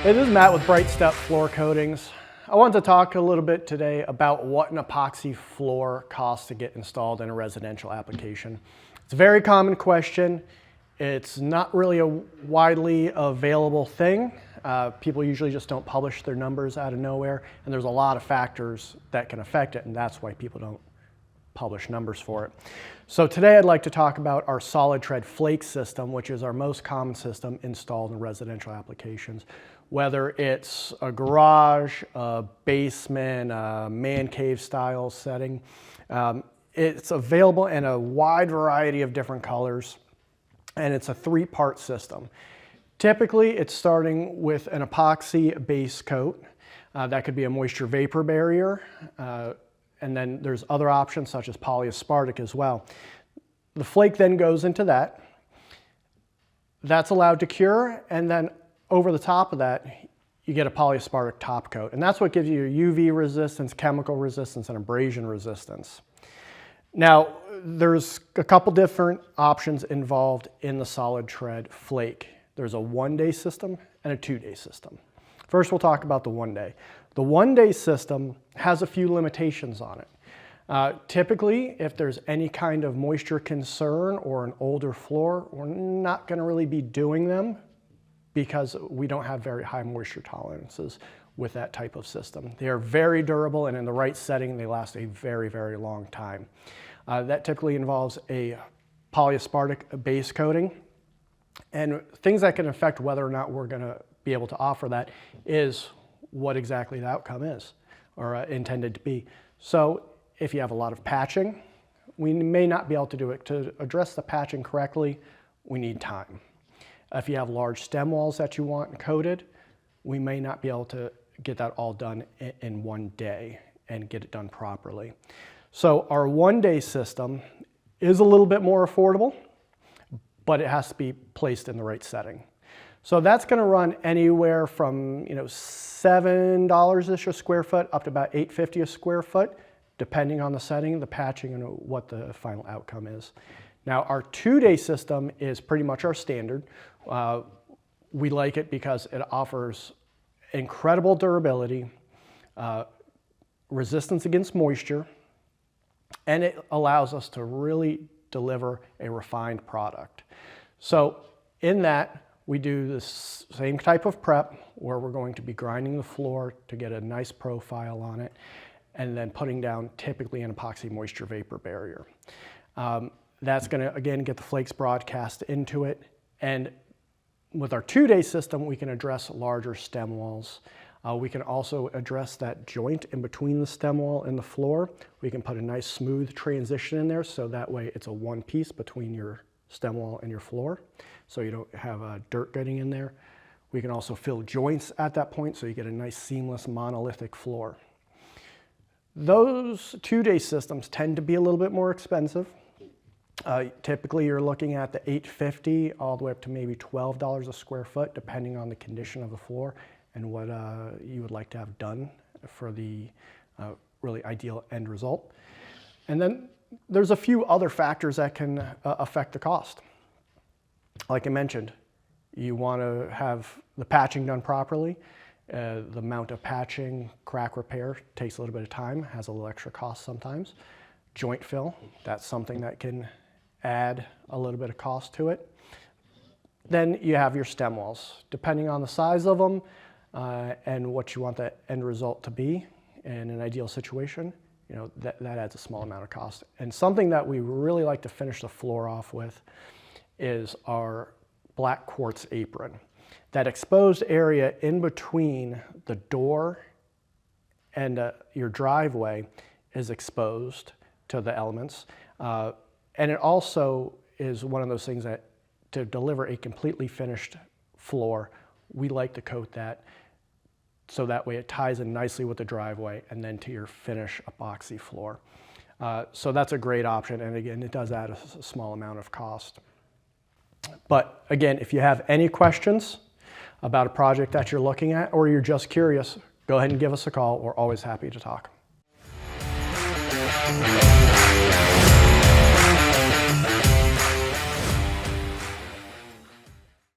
This is Matt with BrightStep Floor Coatings. I want to talk a little bit today about what an epoxy floor costs to get installed in a residential application. It's a very common question. It's not really a widely available thing. People usually just don't publish their numbers out of nowhere, and there's a lot of factors that can affect it, and that's why people don't publish numbers for it. So today I'd like to talk about our SOLIDTREAD flake system, which is our most common system installed in residential applications. Whether it's a garage, a basement, a man cave style setting, it's available in a wide variety of different colors, and it's a three-part system. Typically, it's starting with an epoxy base coat. That could be a moisture vapor barrier, and then there's other options such as polyaspartic as well. The flake then goes into that. That's allowed to cure, and then over the top of that, you get a polyaspartic top coat. And that's what gives you your UV resistance, chemical resistance, and abrasion resistance. Now, there's a couple different options involved in the SOLIDTREAD flake. There's a one-day system and a two-day system. First, we'll talk about the one-day. The one-day system has a few limitations on it. Typically, if there's any kind of moisture concern or an older floor, we're not going to really be doing them because we don't have very high moisture tolerances with that type of system. They are very durable, and in the right setting, they last a very, very long time. That typically involves a polyaspartic base coating. And things that can affect whether or not we're going to be able to offer that is what exactly the outcome is or intended to be. So if you have a lot of patching, we may not be able to do it. To address the patching correctly, we need time. If you have large stem walls that you want coated, we may not be able to get that all done in one day and get it done properly. So our one-day system is a little bit more affordable, but it has to be placed in the right setting. So that's going to run anywhere from $7-ish a square foot up to about $8.50 a square foot, depending on the setting, the patching, and what the final outcome is. Now, our two-day system is pretty much our standard. We like it because it offers incredible durability, resistance against moisture, and it allows us to really deliver a refined product. So in that, we do the same type of prep where we're going to be grinding the floor to get a nice profile on it, and then putting down typically an epoxy moisture vapor barrier. That's going to, again, get the flakes broadcast into it. And with our two-day system, we can address larger stem walls. We can also address that joint in between the stem wall and the floor. We can put a nice smooth transition in there, so that way it's a one piece between your stem wall and your floor, so you don't have dirt getting in there. We can also fill joints at that point, so you get a nice seamless monolithic floor. Those two-day systems tend to be a little bit more expensive. Typically, you're looking at the $8.50 all the way up to maybe $12 a square foot, depending on the condition of the floor and what you would like to have done for the really ideal end result. And then there's a few other factors that can affect the cost. Like I mentioned, you want to have the patching done properly. The amount of patching, crack repair takes a little bit of time, has a little extra cost sometimes. Joint fill, that's something that can add a little bit of cost to it. Then you have your stem walls. Depending on the size of them and what you want that end result to be in an ideal situation, that adds a small amount of cost. And something that we really like to finish the floor off with is our black quartz apron. That exposed area in between the door and your driveway is exposed to the elements. And it also is one of those things that to deliver a completely finished floor, we like to coat that so that way it ties in nicely with the driveway and then to your finish epoxy floor. So that's a great option, and again, it does add a small amount of cost. But again, if you have any questions about a project that you're looking at, or you're just curious, go ahead and give us a call. We're always happy to talk.